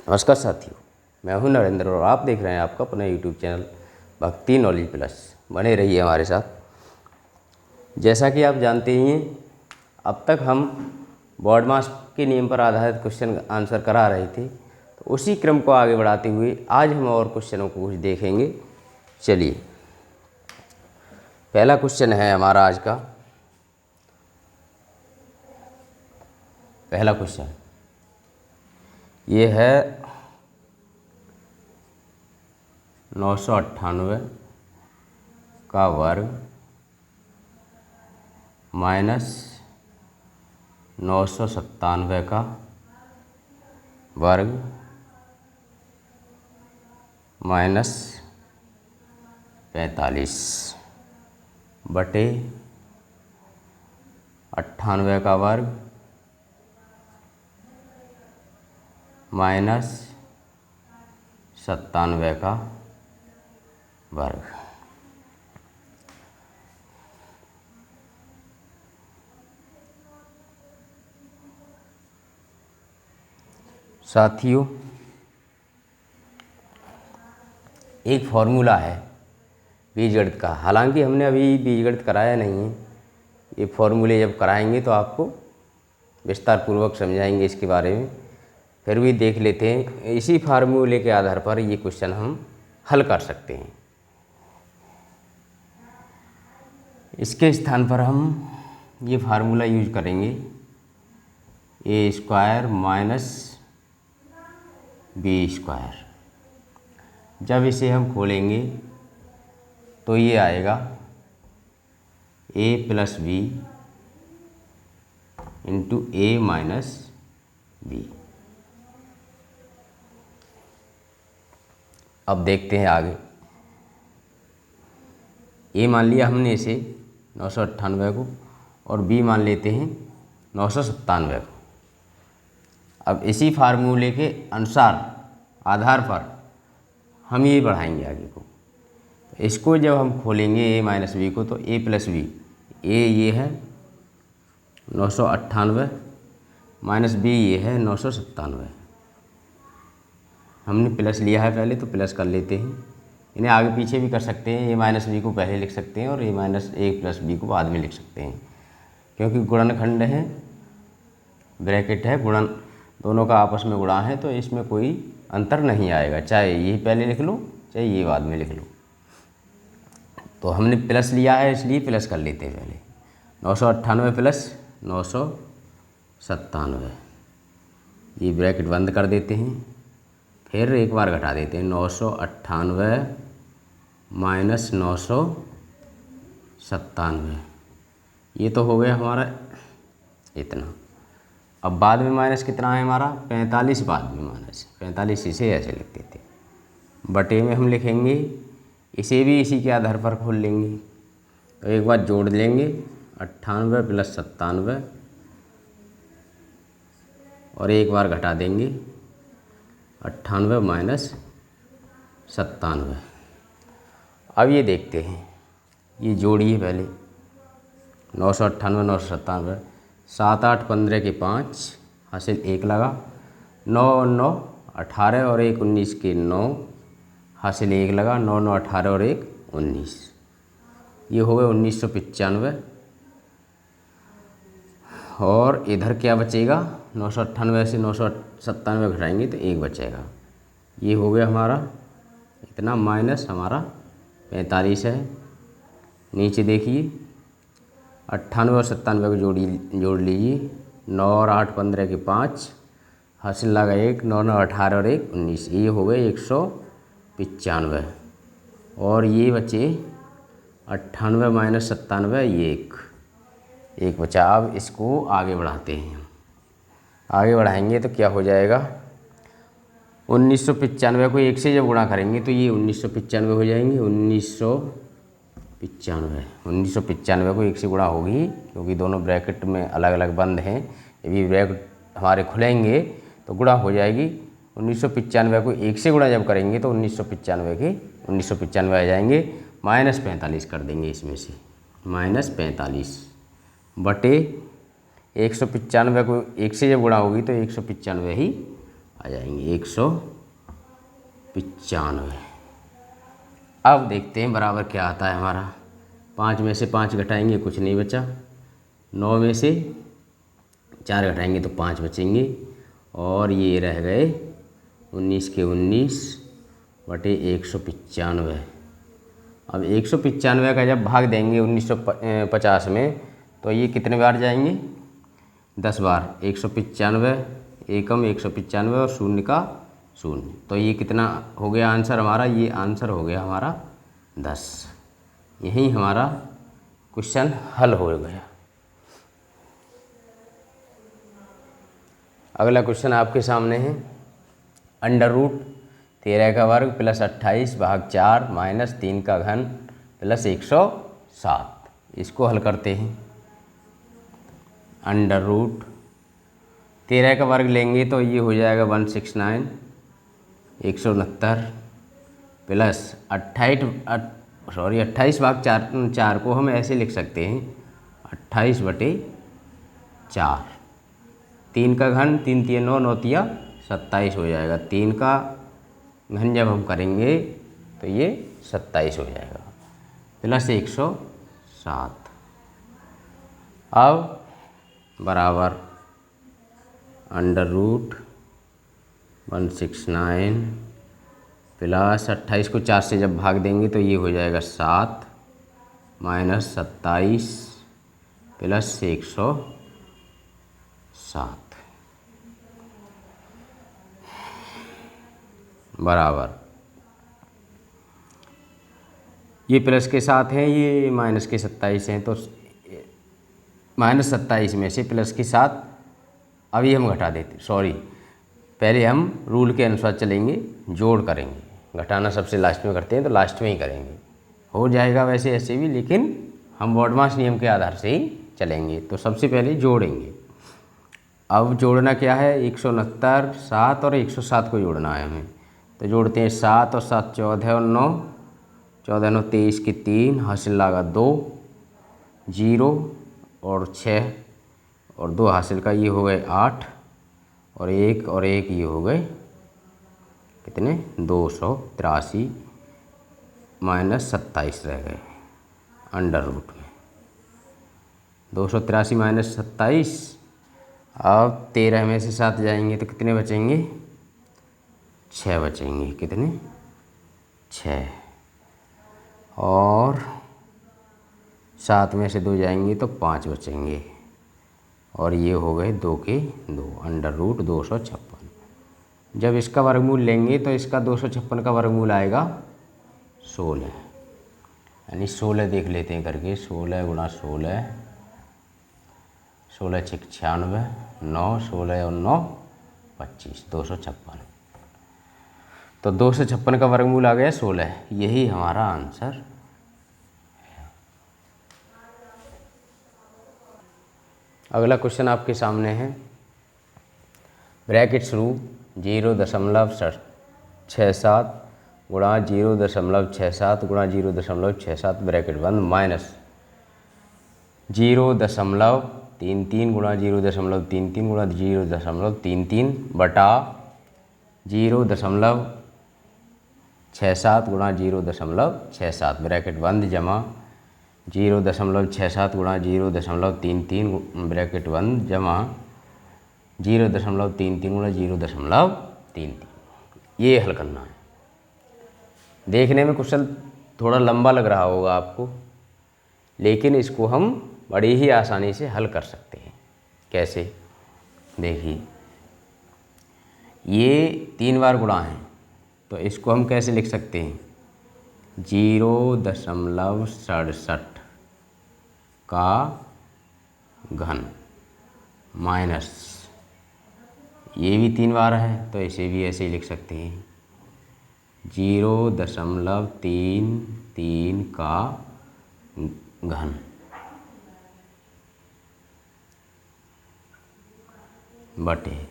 नमस्कार साथियों, मैं हूं नरेंद्र और आप देख रहे हैं आपका अपना यूट्यूब चैनल भक्ति नॉलेज प्लस। बने रहिए हमारे साथ। जैसा कि आप जानते ही हैं, अब तक हम बॉड मास के नियम पर आधारित क्वेश्चन आंसर करा रहे थे, तो उसी क्रम को आगे बढ़ाते हुए आज हम और क्वेश्चनों को कुछ देखेंगे। चलिए, पहला क्वेश्चन है हमारा आज का। पहला क्वेश्चन ये है 998 का वर्ग माइनस 997 का वर्ग माइनस 45 बटे 98 का वर्ग माइनस 97 का वर्ग। साथियों, एक फॉर्मूला है बीजगणित का। हालांकि हमने अभी बीजगणित कराया नहीं है, ये फॉर्मूले जब कराएंगे तो आपको विस्तार पूर्वक समझाएंगे इसके बारे में। फिर भी देख लेते हैं, इसी फार्मूले के आधार पर ये क्वेश्चन हम हल कर सकते हैं। इसके स्थान पर हम ये फार्मूला यूज करेंगे, ए स्क्वायर माइनस बी स्क्वायर। जब इसे हम खोलेंगे तो ये आएगा a plus b into A minus B. अब देखते हैं आगे। ए मान लिया हमने इसे 998 को, और बी मान लेते हैं 997 को। अब इसी फार्मूले के अनुसार आधार पर हम ये बढ़ाएंगे आगे को। इसको जब हम खोलेंगे ए माइनस बी को, तो ए प्लस बी, ए ये है 998 माइनस बी ये है 997। हमने प्लस लिया है पहले, तो प्लस कर लेते हैं। इन्हें आगे पीछे भी कर सकते हैं, ए माइनस बी को पहले लिख सकते हैं और ए माइनस ए प्लस बी को बाद में लिख सकते हैं, क्योंकि गुणनखंड है, ब्रैकेट है, गुणन दोनों का आपस में गुणा है, तो इसमें कोई अंतर नहीं आएगा। चाहे ये पहले लिख लो चाहे ये बाद में लिख लो। तो हमने प्लस लिया है इसलिए प्लस कर लेते हैं पहले। 998 प्लस 997, ये ब्रैकेट बंद कर देते हैं। फिर एक बार घटा देते हैं, 998 माइनस 997, ये तो हो गया हमारा इतना। अब बाद में माइनस कितना है हमारा 45, बाद में माइनस 45, इसे ऐसे लिख देते हैं। बटे में हम लिखेंगे, इसे भी इसी के आधार पर खोल लेंगे, तो एक बार जोड़ लेंगे 98 प्लस 97 और एक बार घटा देंगे 98 माइनस 97। अब ये देखते हैं, ये जोड़िए पहले 998 997, 7 8 15 के 5 हासिल 1 लगा, 9 9 18 और 1 19 के 9 हासिल 1 लगा, 9 9 18 और 1 19, ये हो गए 1995। और इधर क्या बचेगा, 998 से 997 घटाएंगे तो 1 बचेगा। ये हो गया हमारा इतना, माइनस हमारा 45 है। नीचे देखिए 98 और 97 को जोड़ लीजिए, 9 और 8 15 के 5 हासिल लगा 1, 9 9 18 और 1 19, ये हो गए 195। और ये बचे 98 माइनस 97, ये एक बचा। अब इसको आगे बढ़ाते हैं। आगे बढ़ाएंगे तो क्या हो जाएगा, 1995 को 1 से जब गुणा करेंगे तो ये 1995 हो जाएंगे। 1995 को 1 से गुणा होगी, क्योंकि दोनों ब्रैकेट में अलग अलग बंद हैं। यदि ब्रैकेट हमारे खुलेंगे तो गुणा हो जाएगी। 1995 को 1 से गुणा जब करेंगे तो 1995 आ जाएंगे। माइनस 45 कर देंगे इसमें से, माइनस 45 बटे 195 को 1 से जब गुणा होगी तो 195 ही आ जाएंगे 195। अब देखते हैं बराबर क्या आता है हमारा। 5 में से 5 घटाएंगे कुछ नहीं बचा, 9 में से 4 घटाएंगे तो 5 बचेंगे, और ये रह गए 19 के 19 बटे 195। अब 195 का जब भाग देंगे 1950 में तो ये कितने बार जाएंगे, 10 बार। 195 एकम 195 और शून्य का शून्य, तो ये कितना हो गया आंसर हमारा, ये आंसर हो गया हमारा 10। यही हमारा क्वेश्चन हल हो गया। अगला क्वेश्चन आपके सामने है, अंडर रूट 13 का वर्ग प्लस 28 भाग 4 माइनस 3 का घन प्लस 107। इसको हल करते हैं। अंडर रूट 13 का वर्ग लेंगे तो ये हो जाएगा 169 169 प्लस 28 भाग 4 को हम ऐसे लिख सकते हैं 28 बटे 4। 3 का घन 3 3 9 9 तिया 27 हो जाएगा। 3 का घन जब हम करेंगे तो ये 27 हो जाएगा प्लस 107। अब बराबर अंडर रूट 169 प्लस 28 को 4 से जब भाग देंगे तो ये हो जाएगा 7 माइनस 27 प्लस 107 बराबर, ये प्लस के साथ हैं, ये माइनस के 27 हैं, तो माइनस 27 में से प्लस के साथ अभी हम घटा देते, सॉरी पहले हम रूल के अनुसार चलेंगे, जोड़ करेंगे। घटाना सबसे लास्ट में करते हैं तो लास्ट में ही करेंगे, हो जाएगा वैसे ऐसे भी, लेकिन हम बॉडमास नियम के आधार से ही चलेंगे। तो सबसे पहले जोड़ेंगे। अब जोड़ना क्या है, 169 7 और 107 को जोड़ना है हमें। तो जोड़ते हैं 7 और 7 14 और 9 14 9 23 की 3 हासिल लगा 2 0 और 6 और 2 हासिल का ये हो गए 8 और 1 ये हो गए कितने 283 माइनस 27 रह गए अंडर रूट में 283 माइनस 27। अब 13 में से 7 जाएंगे तो कितने बचेंगे 6 बचेंगे, कितने 6, और 7 में से 2 जाएंगे तो 5 बचेंगे, और ये हो गए 2 के 2 अंडर रूट 256। जब इसका वर्गमूल लेंगे तो इसका 256 का वर्गमूल आएगा 16, यानी 16 देख लेते हैं करके, 16 गुणा 16 16 6 96 9 16 और 9 25 256। तो 256 का वर्गमूल आ गया 16, यही हमारा आंसर है। अगला क्वेश्चन आपके सामने है, ब्रैकेट शुरू 0.67 गुणा 0.67 गुणा 0.67 ब्रैकेट बंद माइनस 0.33 गुणा 0.33 गुणा 0.33 बटा 0.67 गुणा 0.67 ब्रैकेट बंद जमा 0.67 गुणा 0.33 ब्रैकेट बंद जमा 0.33 गुणा 0.33। ये हल करना है। देखने में क्वेश्चन थोड़ा लंबा लग रहा होगा आपको, लेकिन इसको हम बड़ी ही आसानी से हल कर सकते हैं। कैसे, देखिए ये 3 बार गुणा है, तो इसको हम कैसे लिख सकते हैं 0.67 का घन माइनस ये भी 3 बार है, तो इसे भी ऐसे ही लिख सकते हैं 0.33 का घन बटे,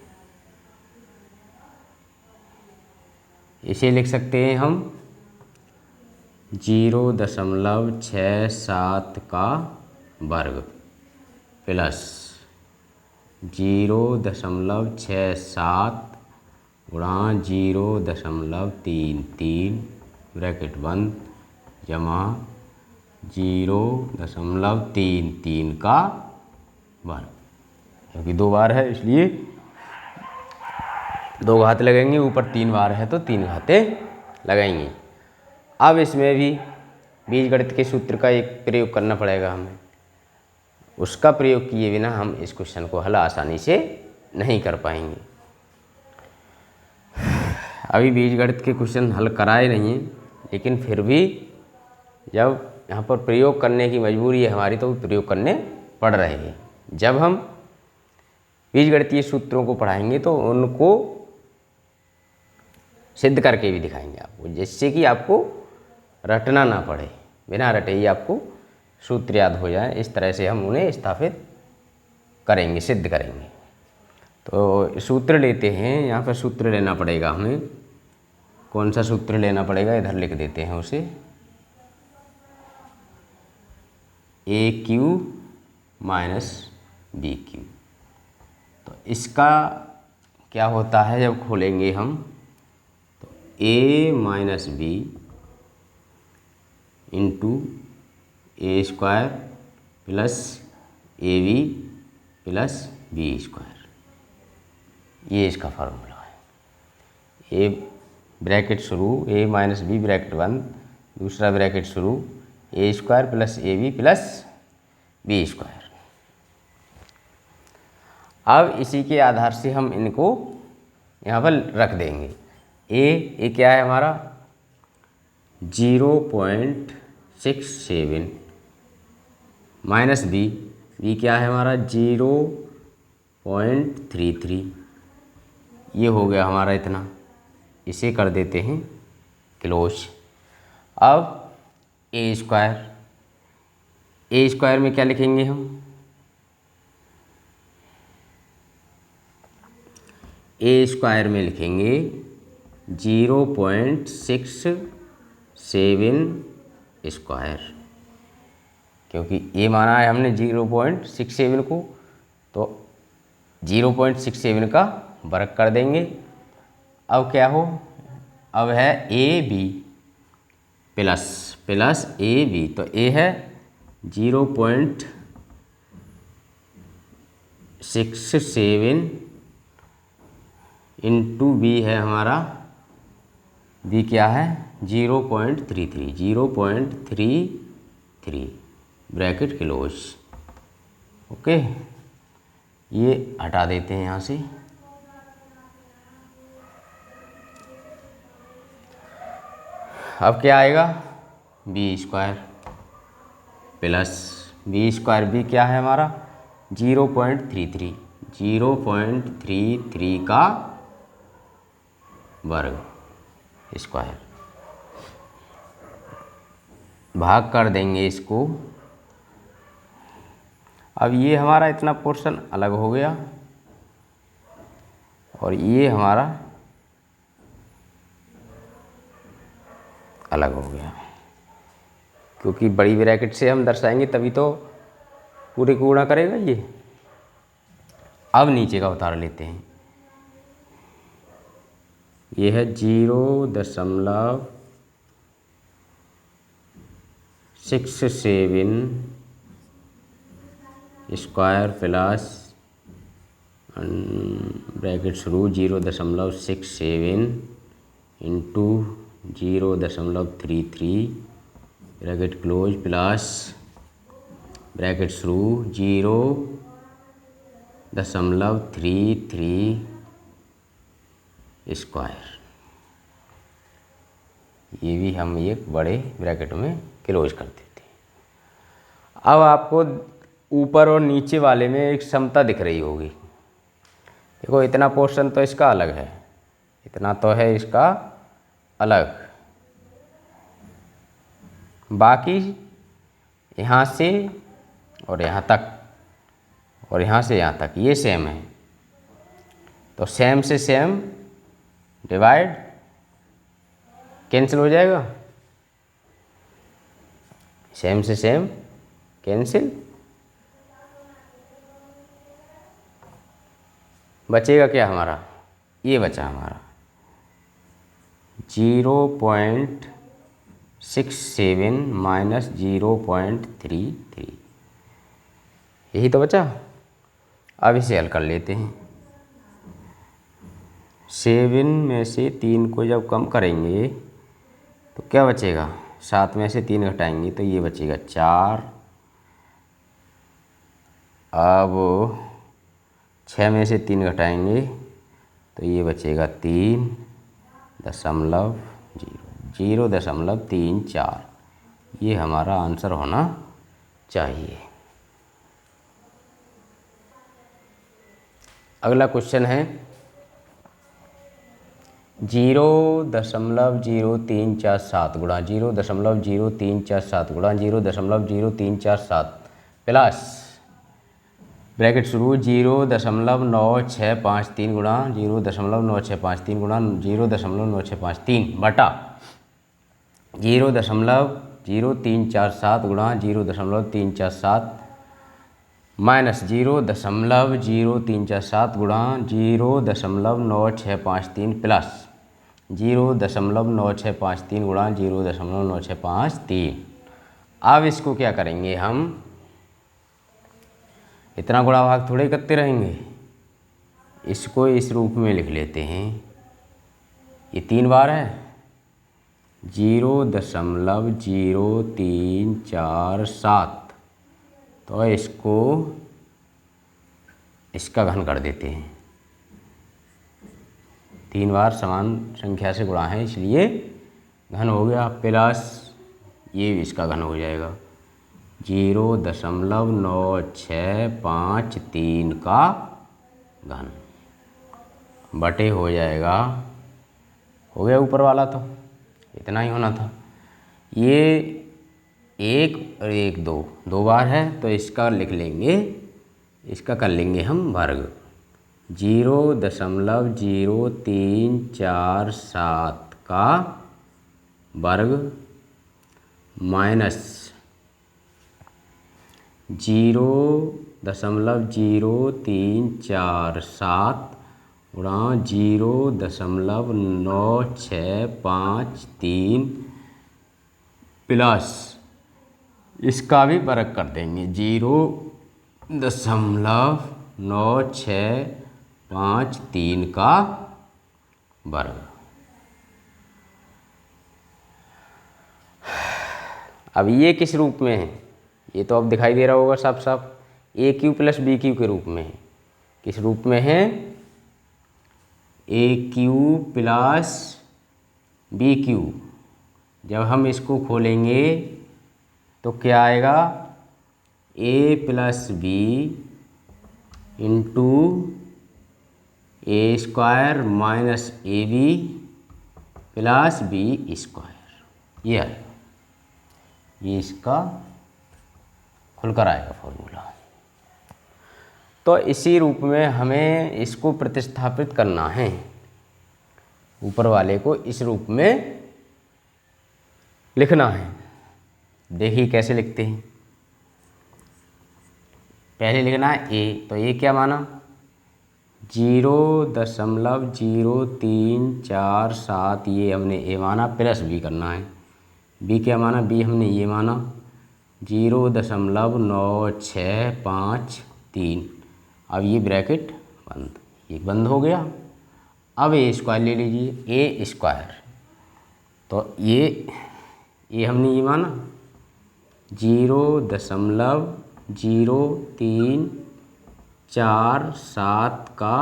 इसे लिख सकते हैं हम 0.67 का वर्ग प्लस 0.67 गुणा 0.33 ब्रैकेट बंद जमा 0.33 का वर्ग, क्योंकि 2 बार है इसलिए 2 घात लगेंगे, ऊपर 3 बार है तो 3 घातें लगेंगी। अब इसमें भी बीजगणित के सूत्र का एक प्रयोग करना पड़ेगा हमें, उसका प्रयोग किए बिना हम इस क्वेश्चन को हल आसानी से नहीं कर पाएंगे। अभी बीजगणित के क्वेश्चन हल कराए नहीं, लेकिन फिर भी जब यहाँ पर प्रयोग करने की मजबूरी है हमारी तो प्रयोग करने पड़ रहे हैं। जब हम बीजगणितीय सूत्रों को पढ़ाएंगे तो उनको सिद्ध करके भी दिखाएंगे आपको, जिससे कि आपको रटना ना पड़े, बिना रटे ही आपको सूत्र याद हो जाए। इस तरह से हम उन्हें स्थापित करेंगे, सिद्ध करेंगे। तो सूत्र लेते हैं, यहाँ पर सूत्र लेना पड़ेगा हमें। कौन सा सूत्र लेना पड़ेगा, इधर लिख देते हैं उसे। AQ minus BQ। तो इसका क्या होता है जब खोलेंगे हम, तो A minus B into A square plus AB plus B square, ये इसका फार्मूला है। ए ब्रैकेट शुरू, A माइनस B ब्रैकेट बंद, दूसरा ब्रैकेट शुरू, A square plus AB plus B square. अब इसी के आधार से हम इनको यहाँ पर रख देंगे। ए क्या है हमारा 0.67 माइनस बी क्या है हमारा 0.33, ये हो गया हमारा इतना। इसे कर देते हैं क्लोज। अब ए स्क्वायर में क्या लिखेंगे हम, ए स्क्वायर में लिखेंगे 0.67 स्क्वायर, क्योंकि ए माना है हमने 0.67 को, तो 0.67 का वर्ग कर देंगे। अब क्या हो, अब है A B plus A B, तो ए है 0.67 इंटू बी है हमारा, बी क्या है 0.33 ब्रैकेट क्लोज। ओके, ये हटा देते हैं यहाँ से। अब क्या आएगा B square plus B square, B क्या है हमारा 0.33 का वर्ग स्क्वायर, भाग कर देंगे इसको। अब ये हमारा इतना पोर्शन अलग हो गया और ये हमारा अलग हो गया, क्योंकि बड़ी ब्रैकेट से हम दर्शाएंगे तभी तो पूरे को गुणा करेगा ये। अब नीचे का उतार लेते हैं, ये है 0.67 स्क्वायर प्लस ब्रैकेट शुरू 0.67 into 0.33 bracket close plus bracket शुरू 0.33 स्क्वायर। ये भी हम एक बड़े ब्रैकेट में क्लोज कर देते हैं। अब आपको ऊपर और नीचे वाले में एक समता दिख रही होगी। देखो इतना पोर्शन तो इसका अलग है, इतना तो है इसका अलग, बाकी यहाँ से और यहाँ तक और यहाँ से यहाँ तक ये सेम है। तो सेम से सेम डिवाइड कैंसिल हो जाएगा, सेम से सेम कैंसिल, बचेगा क्या हमारा, ये बचा हमारा 0.67 माइनस 0.33, यही तो बचा। अब इसे हल कर लेते हैं। 7 में से 3 को जब कम करेंगे तो क्या बचेगा, 7 में से 3 घटाएंगे तो ये बचेगा 4। अब 6 में से 3 घटाएंगे तो ये बचेगा 0.34, ये हमारा आंसर होना चाहिए। अगला क्वेश्चन है 0.0347 गुणा 0.0347 गुणा 0.0347 प्लस ब्रैकेट शुरू 0.9653 गुणा 0.9653 गुणा 0.9653 बटा 0.0347 गुणा 0.0347 माइनस 0.0347 गुणा 0.9653 प्लस 0.9653 गुणा 0.9653। अब इसको क्या करेंगे हम, इतना गुणा भाग थोड़े करते रहेंगे, इसको इस रूप में लिख लेते हैं। ये 3 बार है, 0.0347 तो इसको इसका घन कर देते हैं। 3 बार समान संख्या से गुणा है इसलिए घन हो गया, प्लस ये इसका घन हो जाएगा 0.9653 का घन बटे हो जाएगा, हो गया ऊपर वाला तो इतना ही होना था। ये 1 और 1 दो बार है तो इसका लिख लेंगे, इसका कर लेंगे हम वर्ग। 0.0347 का वर्ग माइनस 0.0347 गुणा 0.9653 प्लस इसका भी वर्ग कर देंगे 0.9653 का वर्ग। अब ये किस रूप में है, ये तो अब दिखाई दे रहा होगा साफ साफ, a cube plus b cube के रूप में है। किस रूप में है, a cube plus b cube. जब हम इसको खोलेंगे तो क्या आएगा, a plus b into a square minus A B plus B square, ये आएगा। ये इसका खुलकर आएगा फॉर्मूला। तो इसी रूप में हमें इसको प्रतिस्थापित करना है, ऊपर वाले को इस रूप में लिखना है। देखिए कैसे लिखते हैं। पहले लिखना है ए, तो ए क्या माना 0.0347, ये हमने ए माना, प्लस बी करना है। बी क्या माना, बी हमने ये माना 0.9653। अब ये ब्रैकेट बंद, ये बंद हो गया। अब ए स्क्वायर ले लीजिए, ए स्क्वायर, तो ये हमने ये माना 0.0347 का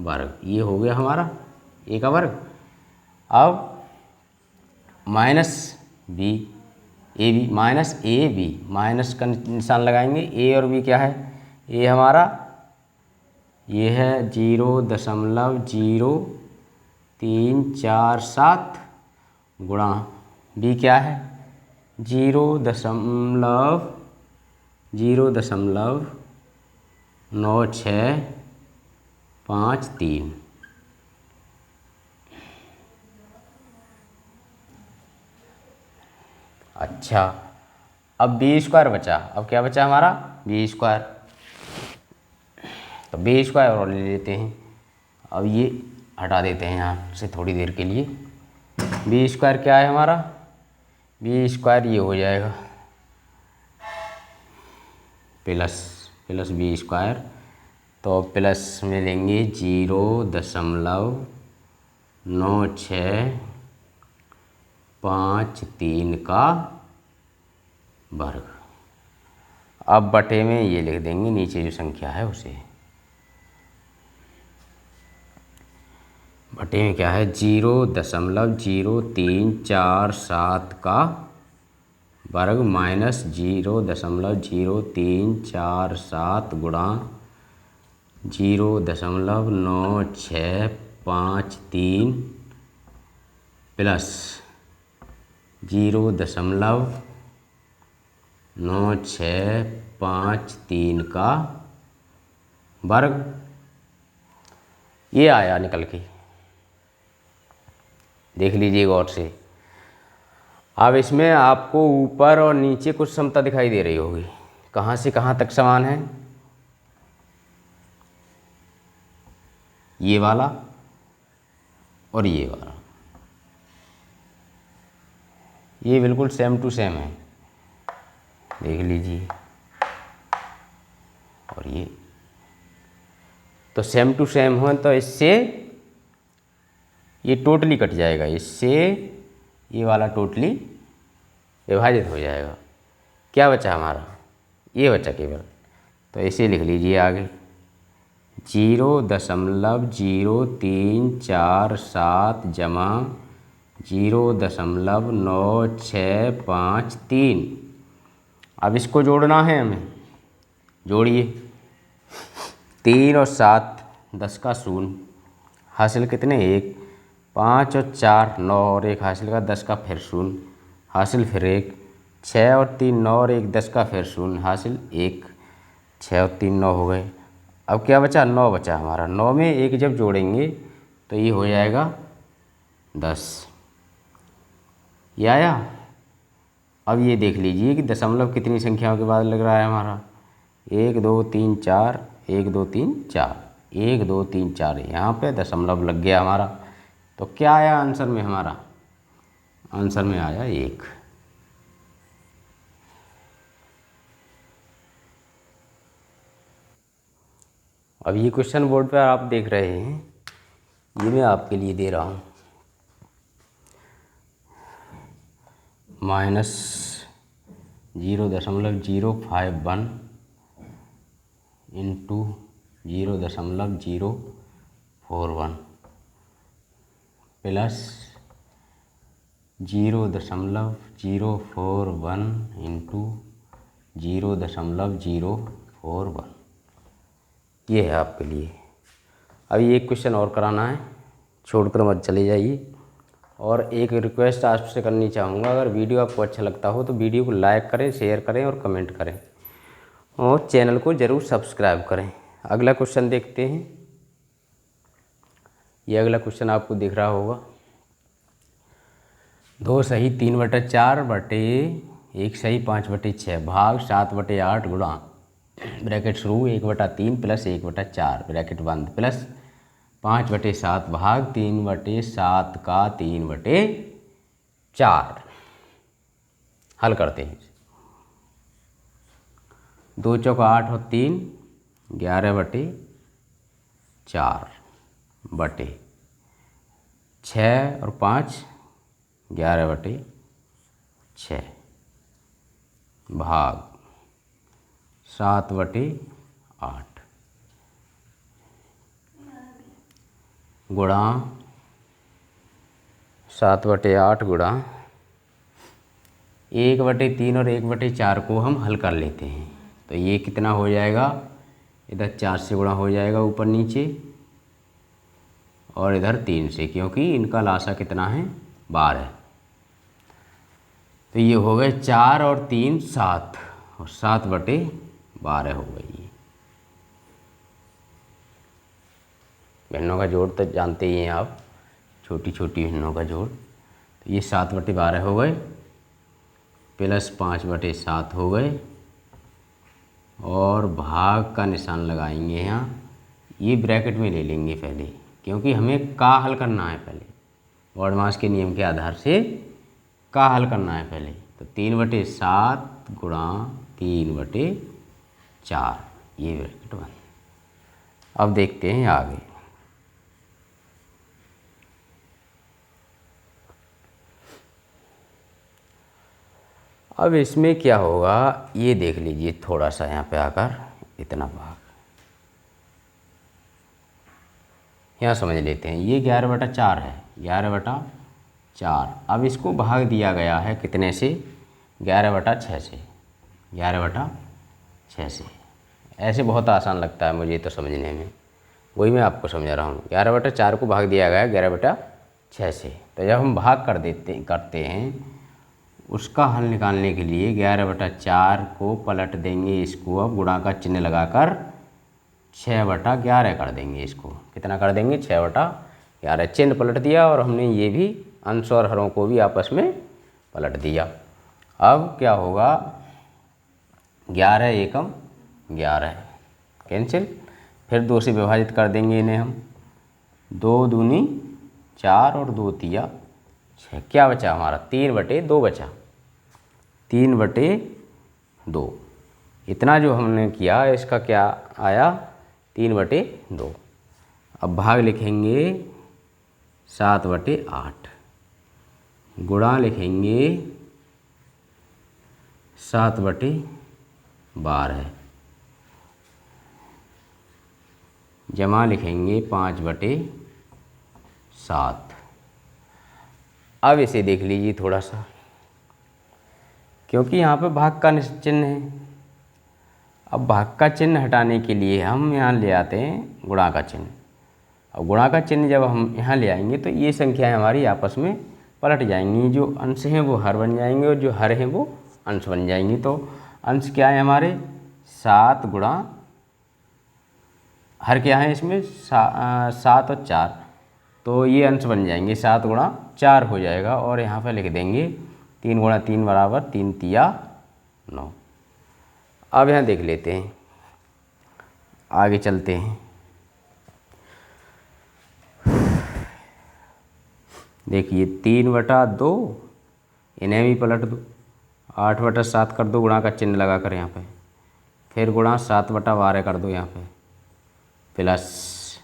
वर्ग, ये हो गया हमारा ए का वर्ग। अब minus B, A B minus A B, minus का निशान लगाएंगे। ए और बी क्या है, ए हमारा ये है 0.0347 गुणा बी क्या है 0.9653। अच्छा, अब बी स्क्वायर बचा। अब क्या बचा हमारा बी स्क्वायर, तो बी स्क्वायर और ले लेते हैं। अब ये हटा देते हैं यहाँ से थोड़ी देर के लिए। बी स्क्वायर क्या है हमारा, बी स्क्वायर ये हो जाएगा प्लस प्लस बी स्क्वायर, तो प्लस में लेंगे 0.9653 का वर्ग। अब बटे में ये लिख देंगे नीचे जो संख्या है उसे, बटे में क्या है 0.0347 का वर्ग माइनस 0.0347 गुणा 0.9653 प्लस 0.9653 का वर्ग, ये आया निकल के, देख लीजिए गौर से। अब इसमें आपको ऊपर और नीचे कुछ समता दिखाई दे रही होगी, कहाँ से कहाँ तक समान है, ये वाला और ये वाला, ये बिल्कुल सेम टू सेम है, देख लीजिए। और ये तो सेम टू सेम हो तो इससे ये टोटली कट जाएगा, इससे ये वाला टोटली विभाजित हो जाएगा। क्या बचा हमारा, ये बचा केवल, तो इसे लिख लीजिए आगे 0.0347 जमा 0.9653। अब इसको जोड़ना है हमें, जोड़िए 3 और 7 10 का शून्य, हासिल कितने 1, 5 और 4 9 और 1 हासिल का 10 का फिर शून्य, हासिल फिर 1, 6 और 3 9 और 1 10 का फिर शून्य, हासिल 1, 6 और 3 9 हो गए। अब क्या बचा, 9 बचा हमारा, 9 में 1 जब जोड़ेंगे तो ये हो जाएगा 10, ये आया। अब ये देख लीजिए कि दशमलव कितनी संख्याओं के बाद लग रहा है हमारा, 1 2 3 4, 1 2 3 4, 1 2 3 4, यहाँ पे दशमलव लग गया हमारा। तो क्या आया आंसर में हमारा, आंसर में आया 1। अब ये क्वेश्चन बोर्ड पर आप देख रहे हैं, ये मैं आपके लिए दे रहा हूँ, -0.051 इंटू 0.041 प्लस 0.041 इंटू 0.041, ये है आपके लिए। अभी एक क्वेश्चन और कराना है, छोड़कर मत चले जाइए। और एक रिक्वेस्ट आपसे करनी चाहूँगा, अगर वीडियो आपको अच्छा लगता हो तो वीडियो को लाइक करें, शेयर करें और कमेंट करें, और चैनल को ज़रूर सब्सक्राइब करें। अगला क्वेश्चन देखते हैं। ये अगला क्वेश्चन आपको दिख रहा होगा, 2 सही 3/4 बटे 1 सही 5/6 भाग 7/8 गुणा ब्रैकेट शुरू 1/3 प्लस 1/4 ब्रैकेट बंद प्लस 5/7 भाग 3/7 का 3/4। हल करते हैं। 2 चौका 8 और 3 11/4 बटे 6 और 5 11/6 भाग 7/8 गुणा 7/8 गुणा 1/3 और 1/4 को हम हल कर लेते हैं। तो ये कितना हो जाएगा, इधर 4 से गुणा हो जाएगा ऊपर नीचे, और इधर 3 से, क्योंकि इनका लासा कितना है 12। तो ये हो गए 4 और 3 7, और 7/12 हो गई। भिन्नों का जोड़ तो जानते ही हैं आप, छोटी छोटी भिन्नों का जोड़। तो ये 7/12 हो गए प्लस 5/7 हो गए, और भाग का निशान लगाएंगे यहाँ, ये ब्रैकेट में ले लेंगे पहले, क्योंकि हमें का हल करना है पहले। बॉडमास के नियम के आधार से का हल करना है पहले। तो 3/7 गुणा 3/4, ये ब्रैकेट बंद। अब देखते हैं आगे। अब इसमें क्या होगा ये देख लीजिए थोड़ा सा, यहाँ पे आकर इतना भाग यहाँ समझ लेते हैं। ये 11/4 है, 11/4। अब इसको भाग दिया गया है कितने से, 11/6 से, 11/6 से। ऐसे बहुत आसान लगता है मुझे तो समझने में, वही मैं आपको समझा रहा हूँ। 11/4 को भाग दिया गया है 11/6 से। तो जब हम भाग करते हैं उसका हल निकालने के लिए 11/4 को पलट देंगे, इसको अब गुणा का चिन्ह लगाकर 6/11 कर देंगे। इसको कितना कर देंगे, 6/11। चिन्ह पलट दिया और हमने ये भी अंश और हरों को भी आपस में पलट दिया। अब क्या होगा, 11 एकम 11 कैंसिल, फिर 2 से विभाजित कर देंगे इन्हें हम, 2 दूनी 4 और 2 तिया 6। क्या बचा हमारा, 3/2 बचा, 3/2। इतना जो हमने किया इसका क्या आया, 3/2। अब भाग लिखेंगे 7/8, गुणा लिखेंगे 7/12, जमा लिखेंगे 5/7। अब इसे देख लीजिए थोड़ा सा, क्योंकि यहाँ पे भाग का चिन्ह है। अब भाग का चिन्ह हटाने के लिए हम यहाँ ले आते हैं गुणा का चिन्ह। अब गुणा का चिन्ह जब हम यहाँ ले आएंगे तो ये संख्याएं हमारी आपस में पलट जाएंगी। जो अंश हैं वो हर बन जाएंगे और जो हर हैं वो अंश बन जाएंगी। तो अंश क्या है हमारे, 7 गुणा, हर क्या है इसमें 7 और 4, तो ये अंश बन जाएंगे, 7 गुणा 4 हो जाएगा। और यहाँ पर लिख देंगे 3 गुणा 3 बराबर 3 तिया 9। अब यहाँ देख लेते हैं, आगे चलते हैं। देखिए 3/2, इन्हें भी पलट दो, 8/7 कर दो गुणा का चिन्ह लगा कर यहाँ पे, फिर गुणा 7/12 कर दो यहाँ पे, प्लस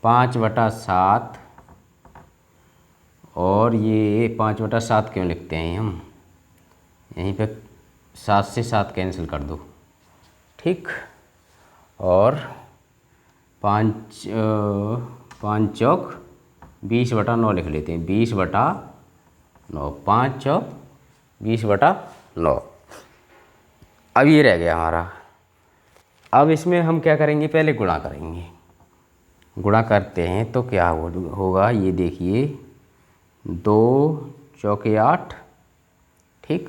5/7। और ये 5/7 क्यों लिखते हैं हम, यहीं पे 7 से 7 कैंसिल कर दो, ठीक। और 5 चौक 20/9 लिख लेते हैं, 20/9, 5 चौक 20/9। अब ये रह गया हमारा। अब इसमें हम क्या करेंगे, पहले गुणा करेंगे। गुणा करते हैं तो क्या होगा, ये देखिए 2 चौके 8, ठीक,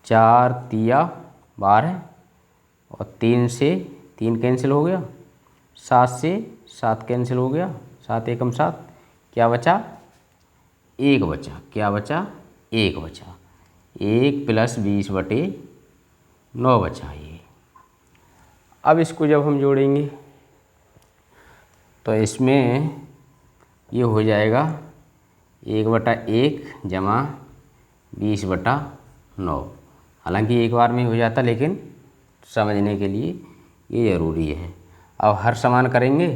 4 तिया 12 और 3 से 3 कैंसिल हो गया, 7 से 7 कैंसिल हो गया, 7 एकम 7, क्या बचा, 1 बचा। क्या बचा, 1 बचा, 1 + 20/9 बचा ये। अब इसको जब हम जोड़ेंगे तो इसमें ये हो जाएगा 1/1 जमा 20/9। हालांकि एक बार में हो जाता, लेकिन समझने के लिए ये ज़रूरी है। अब हर समान करेंगे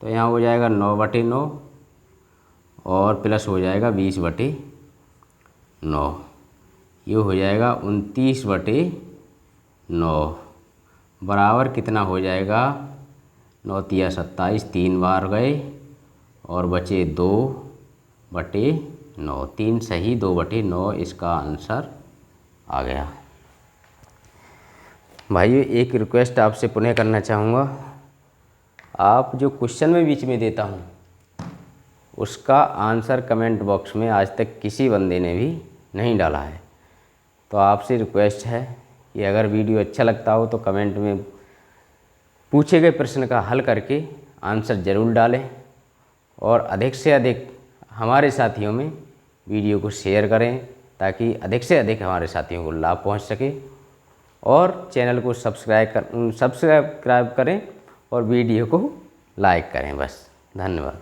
तो यहाँ हो जाएगा 9/9 और प्लस हो जाएगा 20/9, ये हो जाएगा 29/9 बराबर कितना हो जाएगा, 9 तिया 27, 3 बार गए और बचे 2/9, 3 सही 2/9 इसका आंसर आ गया। भाइयों एक रिक्वेस्ट आपसे पुनः करना चाहूँगा, आप जो क्वेश्चन में बीच में देता हूँ उसका आंसर कमेंट बॉक्स में आज तक किसी बंदे ने भी नहीं डाला है। तो आपसे रिक्वेस्ट है कि अगर वीडियो अच्छा लगता हो तो कमेंट में पूछे गए प्रश्न का हल करके आंसर ज़रूर डालें और अधिक से अधिक हमारे साथियों में वीडियो को शेयर करें ताकि अधिक से अधिक हमारे साथियों को लाभ पहुंच सके। और चैनल को सब्सक्राइब करें और वीडियो को लाइक करें। बस, धन्यवाद।